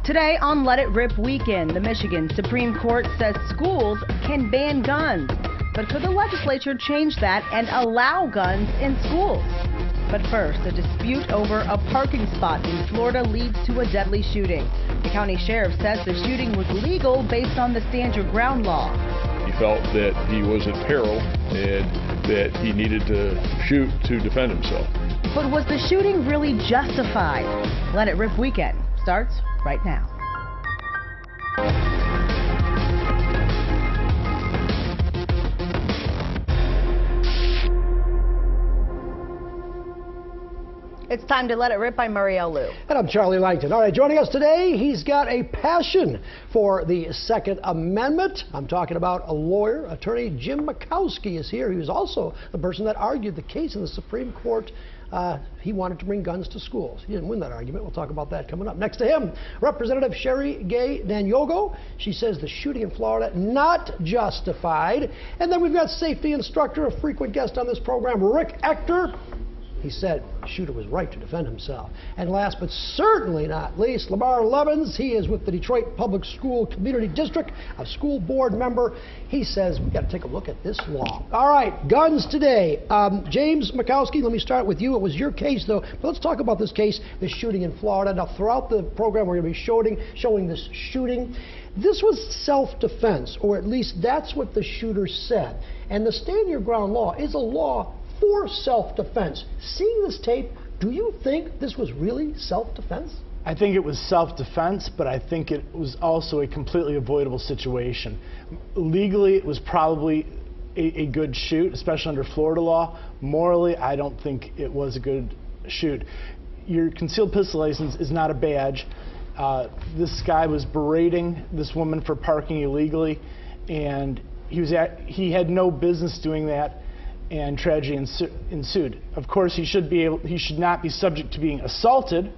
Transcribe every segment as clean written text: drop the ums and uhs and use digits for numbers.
Today on Let It Rip Weekend, the Michigan Supreme Court says schools can ban guns. But could the legislature change that and allow guns in schools? But first, a dispute over a parking spot in Florida leads to a deadly shooting. The county sheriff says the shooting was legal based on the Stand Your Ground law. He felt that he was in peril and that he needed to shoot to defend himself. But was the shooting really justified? Let It Rip Weekend starts right now. It's time to Let It Rip. I'm Marielle Liu. And I'm Charlie Langton. All right, joining us today, he's got a passion for the Second Amendment. I'm talking about a lawyer, attorney Jim Makowski is here. He was also the person that argued the case in the Supreme Court. He wanted to bring guns to schools. He didn't win that argument. We'll talk about that coming up. Next to him, Representative Sherry Gay-Dagnogo. She says the shooting in Florida not justified. And then we've got safety instructor, a frequent guest on this program, Rick Ector. He said the shooter was right to defend himself. And last but certainly not least, Lemar Lemons. He is with the Detroit Public School Community District, a school board member. He says we've got to take a look at this law. All right, guns today. James Makowski, let me start with you. It was your case, though. But let's talk about this case, this shooting in Florida. Now, throughout the program, we're going to be showing this shooting. This was self-defense, or at least that's what the shooter said. And the Stand Your Ground law is a law for self-defense. Seeing this tape, do you think this was really self-defense? I think it was self-defense, but I think it was also a completely avoidable situation. Legally, it was probably a good shoot, especially under Florida law. Morally, I don't think it was a good shoot. Your concealed pistol license is not a badge. This guy was berating this woman for parking illegally, and he had no business doing that. And tragedy ensued. Of course, he should not be subject to being assaulted.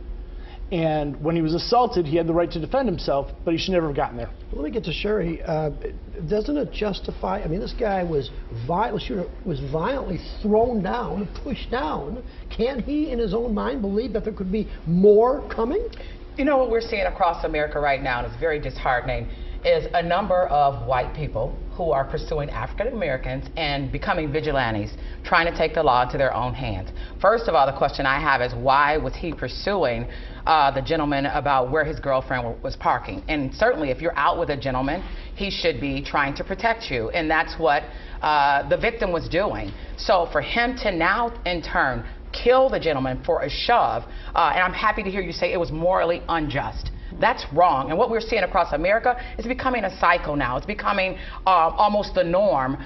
And when he was assaulted, he had the right to defend himself, but he should never have gotten there. Let me get to Sherry. Doesn't it justify? I mean, this guy was violently thrown down, pushed down. Can he, in his own mind, believe that there could be more coming? You know what we're seeing across America right now, and it's very disheartening, is a number of white people who are pursuing African Americans and becoming vigilantes, trying to take the law into their own hands. First of all, the question I have is why was he pursuing the gentleman about where his girlfriend was parking? And certainly if you're out with a gentleman, he should be trying to protect you, and that's what the victim was doing. So for him to now in turn kill the gentleman for a shove, and I'm happy to hear you say it was morally unjust. That's wrong. And what we're seeing across America is becoming a cycle now. It's becoming almost the norm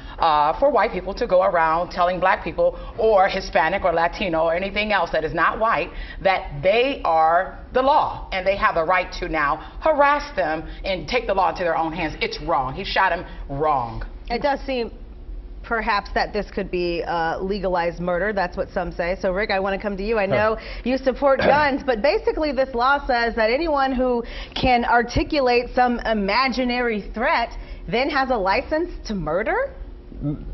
for white people to go around telling black people or Hispanic or Latino or anything else that is not white that they are the law and they have the right to now harass them and take the law into their own hands. It's wrong. He shot him wrong. It does seem perhaps that this could be legalized murder. That's what some say. So, Rick, I want to come to you. I know you support guns, but basically this law says that anyone who can articulate some imaginary threat then has a license to murder?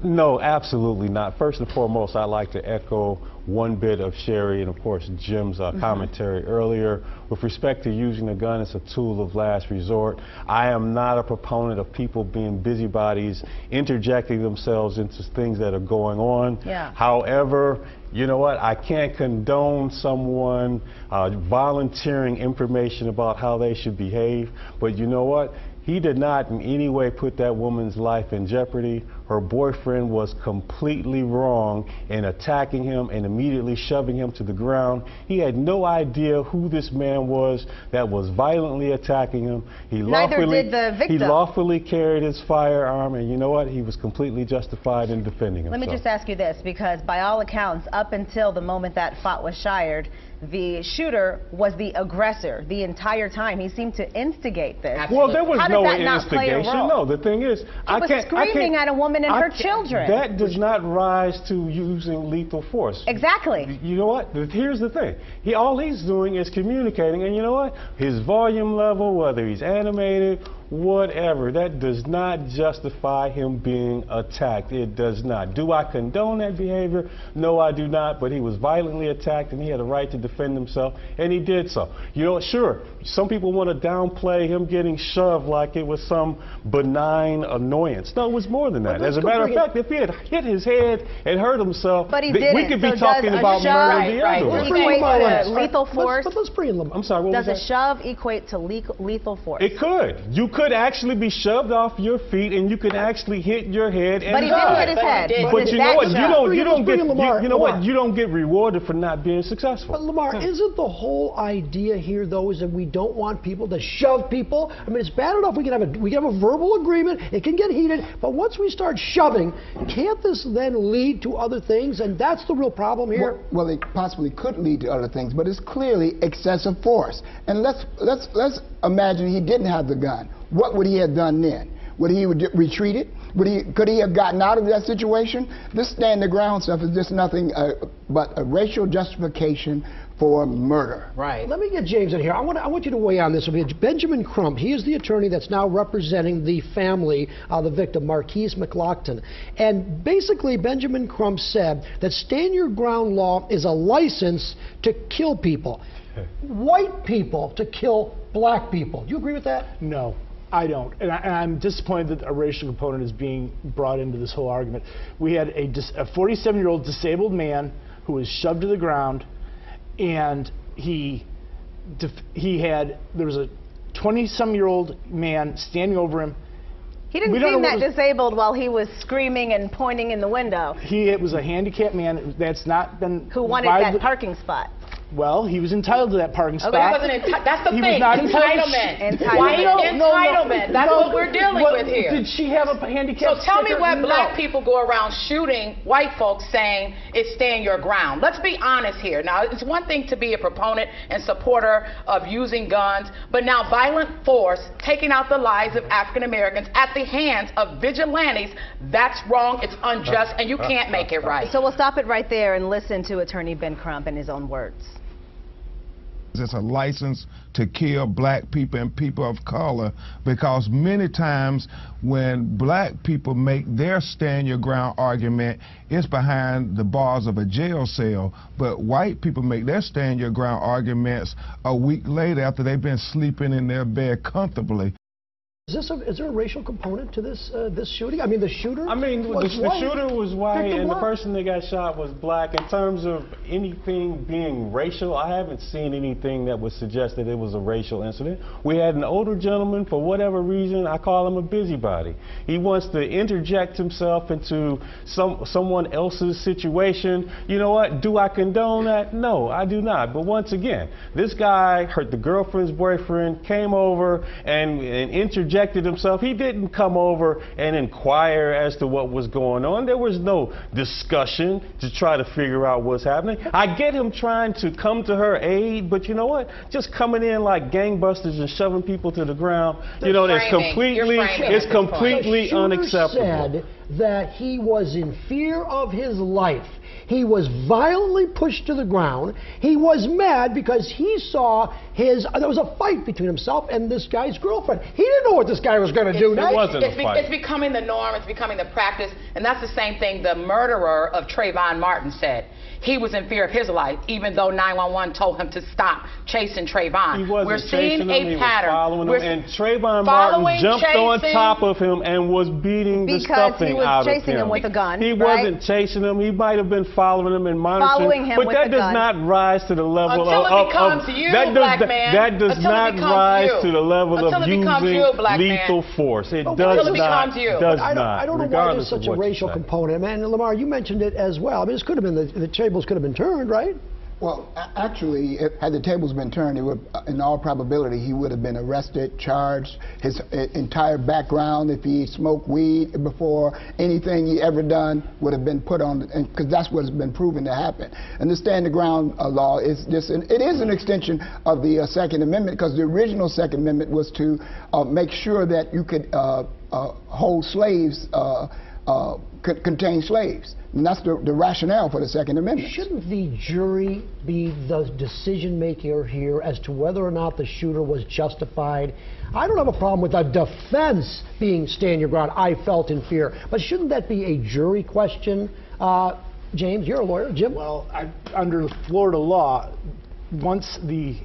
No, absolutely not. First and foremost, I'd like to echo one bit of Sherry and, of course, Jim's commentary earlier. With respect to using a gun as a tool of last resort, I am not a proponent of people being busybodies, interjecting themselves into things that are going on. Yeah. However, you know what? I can't condone someone volunteering information about how they should behave, but you know what? He did not in any way put that woman's life in jeopardy. Her boyfriend was completely wrong in attacking him and immediately shoving him to the ground. He had no idea who this man was that was violently attacking him. Neither did the victim. He lawfully carried his firearm, and you know what? He was completely justified in defending himself. Let me just ask you this, because by all accounts, up until the moment that shot was fired, the shooter was the aggressor the entire time. He seemed to instigate this. Well, there was no instigation. No, the thing is, I was screaming at a woman and her children. That does not rise to using lethal force. Exactly. You know what? Here's the thing. All he's doing is communicating, and you know what? His volume level, whether he's animated whatever. That does not justify him being attacked. It does not. Do I condone that behavior? No, I do not. But he was violently attacked, and he had a right to defend himself, and he did so. You know, sure, some people want to downplay him getting shoved like it was some benign annoyance. No, it was more than that. As a matter of fact, if he had hit his head and hurt himself, but he didn't. We could be talking about murder the other way. Does it equate to lethal force? Let's bring in I'm sorry, what was that? Does a shove equate to lethal force? It could. You could actually be shoved off your feet, and you could actually hit your head and But he didn't hit his head. But you know what? You don't get rewarded for not being successful. But Lemar, isn't the whole idea here, though, is that we don't want people to shove people? I mean, it's bad enough we can have a verbal agreement. It can get heated, but once we start shoving, can't this then lead to other things? And that's the real problem here. Well, it possibly could lead to other things, but it's clearly excessive force. And let's imagine he didn't have the gun. What would he have done then? Would he have retreated? Could he have gotten out of that situation? This stand the ground stuff is just nothing but a racial justification for murder. Right. Let me get James in here. I want you to weigh on this. Benjamin Crump, he is the attorney that's now representing the family of the victim, Marquise McLaughlin. And basically, Benjamin Crump said that stand your ground law is a license to kill people. White people to kill black people. Do you agree with that? No, I don't. And I'm disappointed that a racial component is being brought into this whole argument. We had a 47-year-old disabled man who was shoved to the ground, and there was a 20-some-year-old man standing over him. He didn't seem that disabled while he was screaming and pointing in the window. He was a handicapped man that's not been... Who wanted that parking spot. Well, he was entitled to that parking spot. That's the thing. Entitlement. Entitlement. That's what we're dealing with here. Did she have a handicap? So tell me why black people go around shooting white folks saying it's stand your ground. Let's be honest here. Now, it's one thing to be a proponent and supporter of using guns, but now violent force, taking out the lives of African Americans at the hands of vigilantes, that's wrong, it's unjust, and you can't make it right. So we'll stop it right there and listen to Attorney Ben Crump in his own words. It's a license to kill black people and people of color, because many times when black people make their stand your ground argument, it's behind the bars of a jail cell. But white people make their stand your ground arguments a week later after they've been sleeping in their bed comfortably. Is there a racial component to this shooting? I mean, the shooter? I mean, the shooter was white and the person that got shot was black. In terms of anything being racial, I haven't seen anything that would suggest that it was a racial incident. We had an older gentleman, for whatever reason, I call him a busybody. He wants to interject himself into someone else's situation. You know what? Do I condone that? No, I do not. But once again, this guy hurt the girlfriend's boyfriend, came over and interjected himself. He didn't come over and inquire as to what was going on. There was no discussion to try to figure out what's happening. I get him trying to come to her aid, but you know what? Just coming in like gangbusters and shoving people to the ground, you know, it's completely unacceptable. Said that he was in fear of his life. He was violently pushed to the ground. He was mad because he saw there was a fight between himself and this guy's girlfriend. He didn't know what this guy was going to do. It's becoming the norm. It's becoming the practice. And that's the same thing the murderer of Trayvon Martin said. He was in fear of his life, even though 911 told him to stop chasing Trayvon. He wasn't We're seeing chasing him, a he pattern. Was following him, and Trayvon Martin jumped on top of him and was beating the stuffing out of him. Because he was chasing him with a gun, He wasn't chasing him. He might have been following him and monitoring him. But that does not rise to the level Until it becomes you, black man. That does not rise to the level of using lethal force. It does not. I don't know why there's such a racial component. Man, Lemar, you mentioned it as well. I mean, this could have been the tables could have been turned, right? Well, actually, had the tables been turned, it would, in all probability, he would have been arrested, charged, his entire background, if he smoked weed before, anything he ever done would have been put on, because that's what has been proven to happen. And the stand the ground law is just, it is an extension of the Second Amendment, because the original Second Amendment was to make sure that you could hold slaves contain slaves. And that's the rationale for the Second Amendment. Shouldn't the jury be the decision maker here as to whether or not the shooter was justified? I don't have a problem with a defense being stand your ground, I felt in fear, but shouldn't that be a jury question? James, you're a lawyer. Jim? Well, under Florida law, once the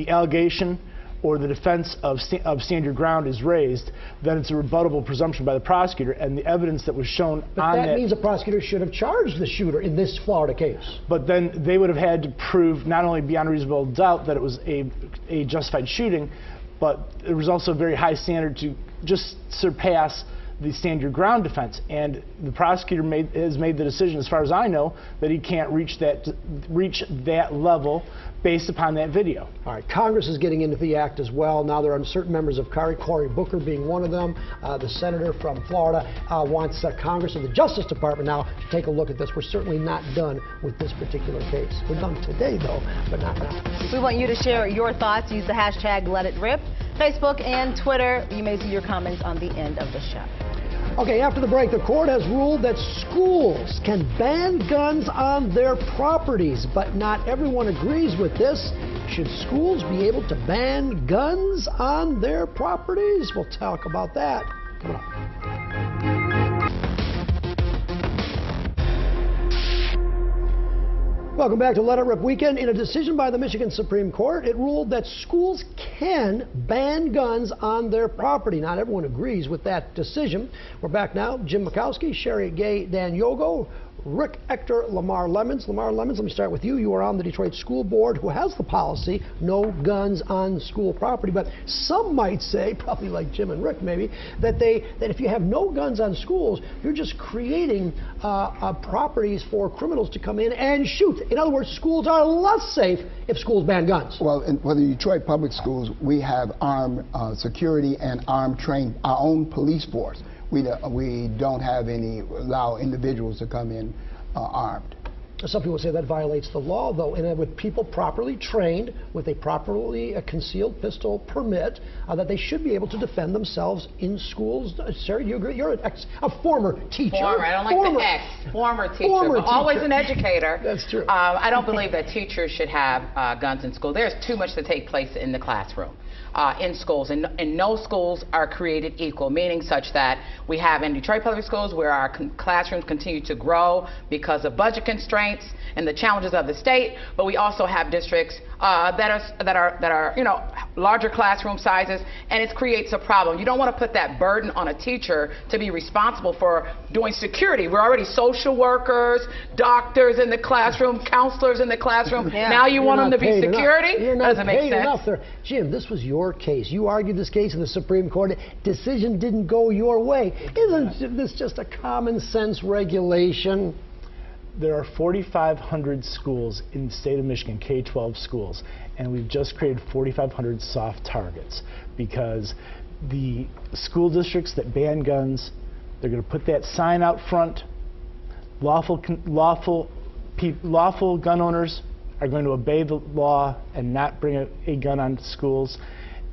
allegation or the defense of stand your ground is raised, then it's a rebuttable presumption by the prosecutor, and the evidence that was shown but that means the prosecutor should have charged the shooter in this Florida case. But then they would have had to prove not only beyond reasonable doubt that it was a justified shooting, but there was also a very high standard to just surpass the stand your ground defense, and the prosecutor has made the decision, as far as I know, that he can't reach that level based upon that video. All right, Congress is getting into the act as well. Now there are certain members of Cory Booker being one of them. The senator from Florida wants Congress and the Justice Department now to take a look at this. We're certainly not done with this particular case. We're done today, though, but not now. We want you to share your thoughts. Use the hashtag #LetItRip, Facebook and Twitter. You may see your comments on the end of the show. Okay, after the break, the court has ruled that schools can ban guns on their properties, but not everyone agrees with this. Should schools be able to ban guns on their properties? We'll talk about that coming up. Welcome back to Let It Rip Weekend. In a decision by the Michigan Supreme Court, it ruled that schools can ban guns on their property. Not everyone agrees with that decision. We're back now. Jim Makowski, Sherry Gay-Dagnogo, Rick Ector, Lemar Lemons. Lemar Lemons, let me start with you. You are on the Detroit School Board, who has the policy, no guns on school property. But some might say, probably like Jim and Rick maybe, that if you have no guns on schools, you're just creating properties for criminals to come in and shoot. In other words, schools are less safe if schools ban guns. Well, for the Detroit public schools, we have armed security and armed trained, our own police force. We don't have allow individuals to come in armed. Some people say that violates the law, though, and with people properly trained with a properly concealed pistol permit, that they should be able to defend themselves in schools. Sarah, you agree? You're a former teacher. Former, I don't like the X. Former teacher, but always an educator. That's true. I don't believe that teachers should have guns in school. There's too much to take place in the classroom. In schools, and no schools are created equal, meaning such that we have in Detroit public schools where our classrooms continue to grow because of budget constraints and the challenges of the state, but we also have districts that are larger classroom sizes, and it creates a problem. You don't want to put that burden on a teacher to be responsible for doing security. We're already social workers, doctors in the classroom, counselors in the classroom. Yeah. Now you want them to be security? Doesn't make sense. Enough there. Jim, this was your case. You argued this case in the Supreme Court. Decision didn't go your way. Isn't this just a common sense regulation? There are 4,500 schools in the state of Michigan, K-12 schools, and we've just created 4,500 soft targets because the school districts that ban guns, they're going to put that sign out front. Lawful gun owners are going to obey the law and not bring a gun onto schools,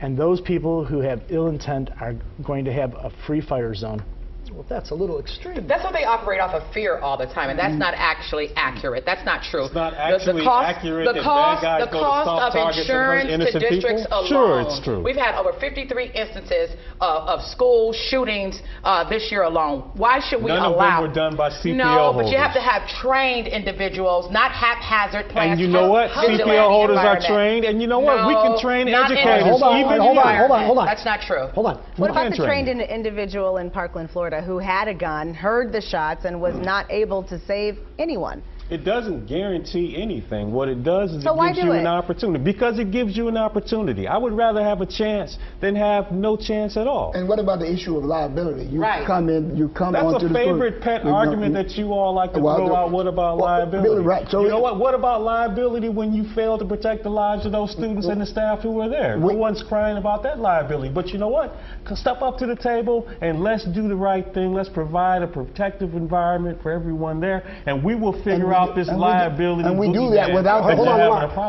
and those people who have ill intent are going to have a free fire zone. Well, that's a little extreme. That's what they operate off of fear all the time, and that's not actually accurate. That's not true. It's not actually accurate that bad guys go to soft targets and bring innocent people? Districts alone. Sure, it's true. We've had over 53 instances of school shootings this year alone. Why should we allow? None of them were done by CPO holders. But you have to have trained individuals, not haphazard plans. And you know what? CPO holders are trained, and you know what? We can train educators. Hold on. That's not true. Hold on. What about the trained individual in Parkland, Florida, who had a gun, heard the shots, and was not able to save anyone? It doesn't guarantee anything. What it does is it gives you an opportunity. Because it gives you an opportunity. I would rather have a chance than have no chance at all. And what about the issue of liability? You come onto the school. That's a favorite pet argument that you all like to throw out. What about liability? Right. So you know what? What about liability when you fail to protect the lives of those students and the staff who were there? No one's crying about that liability. But you know what? Step up to the table and let's do the right thing. Let's provide a protective environment for everyone there, and we will figure out this liability. And we do that without.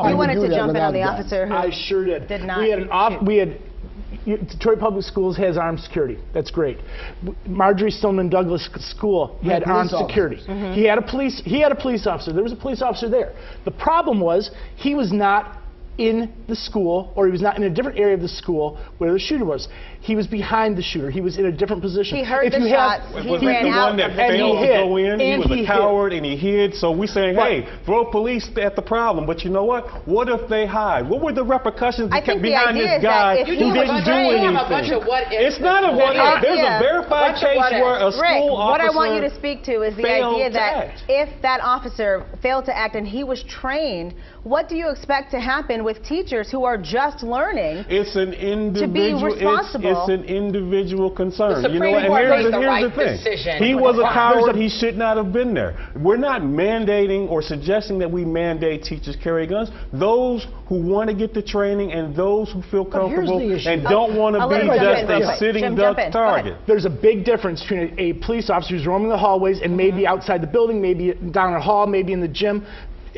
You wanted to jump in on the officer who I sure did. not. Detroit Public Schools has armed security. That's great. Marjorie Stoneman Douglas School had armed security. He had a police officer. There was a police officer there. The problem was he was not in the school, or he was not in a different area of the school where the shooter was. He was behind the shooter. He was in a different position. He heard the shots. He ran out. The one that failed to go in, he was a coward and he hid. So we're saying, hey, throw police at the problem. But you know what? What if they hide? What were the repercussions behind this guy who didn't do anything? It's not a what if. There's a verified case where a school officer what I want you to speak to is the idea that if that officer failed to act and he was trained, what do you expect to happen with teachers who are just learning to be responsible? It's an individual concern. You know what? And here's the thing. He was a coward. He should not have been there. We're not mandating or suggesting that we mandate teachers carry guns. Those who want to get the training and those who feel comfortable and don't want to be just a sitting duck target. There's a big difference between a police officer who's roaming the hallways and maybe outside the building, maybe down a hall, maybe in the gym,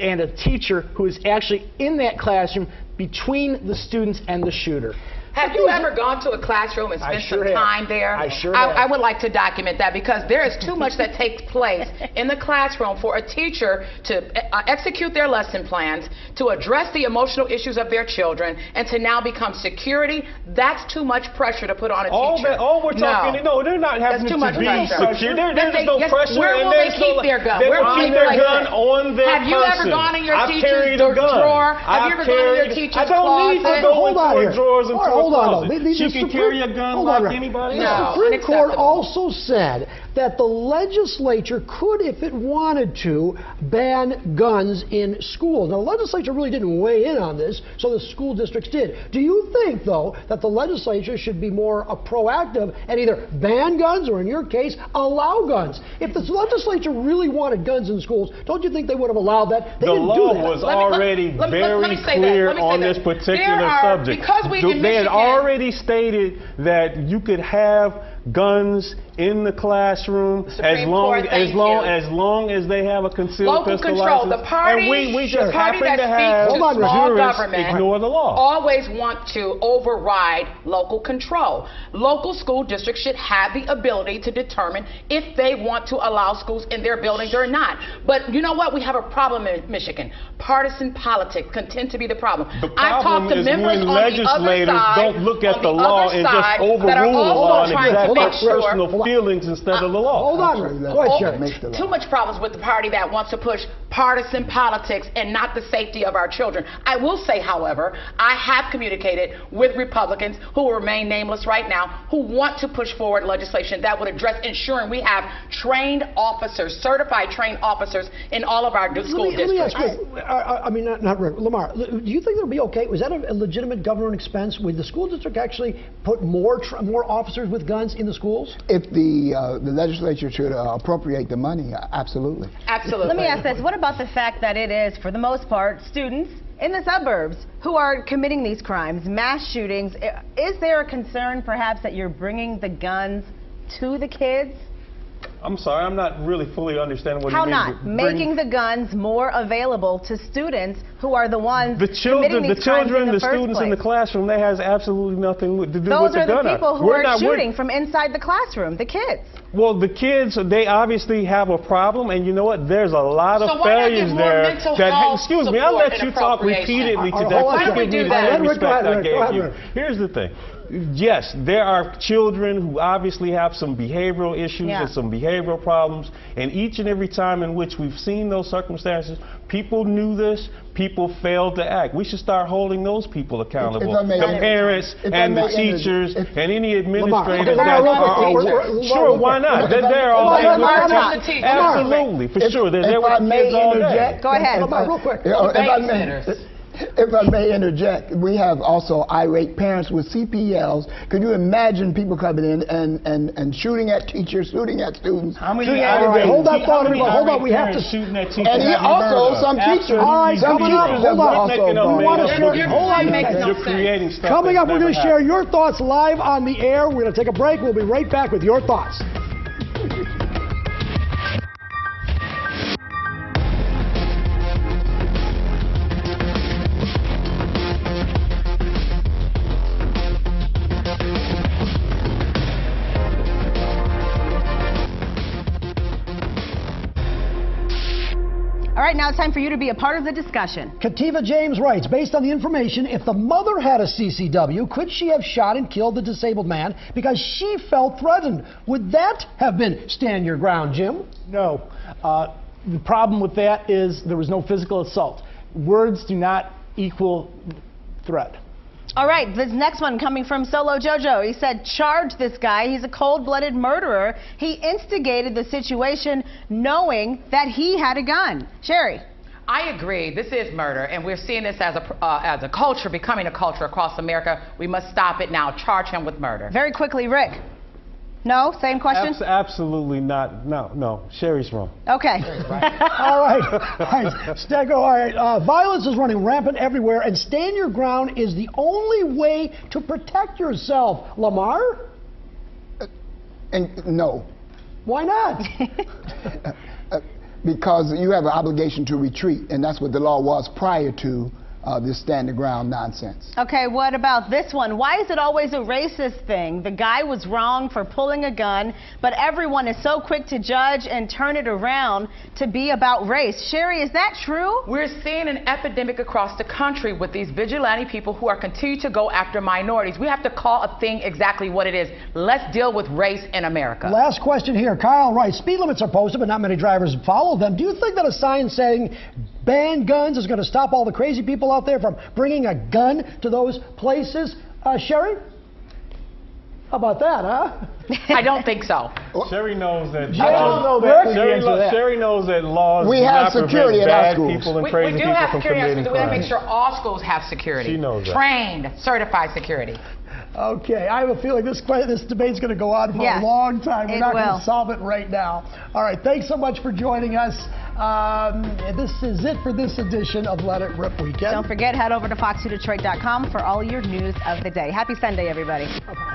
and a teacher who is actually in that classroom between the students and the shooter. Have you ever gone to a classroom and spent some time there? I sure have. I would like to document that because there is too much that takes place in the classroom for a teacher to execute their lesson plans, to address the emotional issues of their children, and to now become security. That's too much pressure to put on a teacher. All we're talking, no, they're not having to be secure. There's no pressure. Where will they keep their gun? They will keep their gun on their person. Have you ever gone in your teacher's drawer? Have you ever gone in your teacher's closet? I don't need to go into drawers and hold on, she can carry a gun like anybody else. The Supreme Court also said that the legislature could, if it wanted to, ban guns in schools. Now, the legislature really didn't weigh in on this, so the school districts did. Do you think, though, that the legislature should be more proactive and either ban guns or, in your case, allow guns? If the legislature really wanted guns in schools, don't you think they would have allowed that? They didn't do that. The law was already very clear on this particular subject. They had already stated that you could have guns in the classroom as long as they have a concealed pistol license. The party, and we just happen to have jurists ignore the law. Always want to override local control. Local school districts should have the ability to determine if they want to allow schools in their buildings or not. But you know what? We have a problem in Michigan. Partisan politics continue to be the problem. I've talked to members on the other side, don't look at the law and just overrule the law and exact personal feelings instead of the law. Hold on. Go ahead, Chair. Too much problems with the party that wants to push partisan politics and not the safety of our children. I will say, however, I have communicated with Republicans who will remain nameless right now, who want to push forward legislation that would address ensuring we have trained officers, certified trained officers in all of our school districts. Let me ask you, Lemar, do you think it would be okay? Was that a legitimate government expense? Would the school district actually put more officers with guns in the schools? If the legislature should appropriate the money, absolutely. Absolutely. Let me ask this. What about the fact that it is, for the most part, students in the suburbs who are committing these crimes, mass shootings? Is there a concern, perhaps, that you're bringing the guns to the kids? I'm sorry, I'm not really fully understanding what you mean. How not? Making the guns more available to students who are the ones committing these crimes in the first students place. in the classroom, that has absolutely nothing to do with the gun. Those are the people who are shooting from inside the classroom, the kids. Well, the kids, they obviously have a problem, and you know what? There's a lot of failures there. Excuse me, I'll let you talk repeatedly today. Why don't we do that? Here's the thing. Yes, there are children who obviously have some behavioral issues and some behavioral problems, and each and every time in which we've seen those circumstances, people knew this, people failed to act. We should start holding those people accountable. The parents and the teachers and any administrators that are... Sure, why not? They're all there. Absolutely, for sure. They're there with the kids all day. Go ahead. Real quick. If I may interject, we have also irate parents with CPLs. Could you imagine people coming in and shooting at teachers, shooting at students? How many hold that thought. Hold on, we have to shooting at teachers. And also some teachers. Coming up, we're going to share your thoughts live on the air. We're going to take a break. We'll be right back with your thoughts. right, now it's time for you to be a part of the discussion. Kativa James writes, based on the information, if the mother had a CCW, could she have shot and killed the disabled man because she felt threatened? Would that have been stand your ground, Jim? No. The problem with that is there was no physical assault. Words do not equal threat. All right, this next one coming from Solo Jojo. He said, charge this guy. He's a cold-blooded murderer. He instigated the situation knowing that he had a gun. Sherry. I agree. This is murder, and we're seeing this as a culture, becoming a culture across America. We must stop it now. Charge him with murder. Very quickly, Rick. No? Same question? Absolutely not. No. Sherry's wrong. Okay. All right. Stego, all right. Violence is running rampant everywhere, and stand your ground is the only way to protect yourself. Lemar? And no. Why not? Because you have an obligation to retreat, and that's what the law was prior to this stand your ground nonsense. Okay, what about this one? Why is it always a racist thing? The guy was wrong for pulling a gun, but everyone is so quick to judge and turn it around to be about race. Sherry, is that true? We're seeing an epidemic across the country with these vigilante people who are continuing to go after minorities. We have to call a thing exactly what it is. Let's deal with race in America. Last question here. Kyle writes, speed limits are posted, but not many drivers follow them. Do you think that a sign saying ban guns is going to stop all the crazy people out there from bringing a gun to those places? Sherry? How about that, huh? I don't think so. Sherry knows that. I don't know that. Sherry knows that laws We do have not security prevent at our bad schools. people and We crazy do people have from security. committing We have to make crimes. sure all schools have security. She knows that. Trained, certified security. Okay, I have a feeling this debate's going to go on for a long time. We're not going to solve it right now. All right, thanks so much for joining us. This is it for this edition of Let It Rip Weekend. Don't forget, head over to fox2detroit.com for all your news of the day. Happy Sunday, everybody. Bye-bye.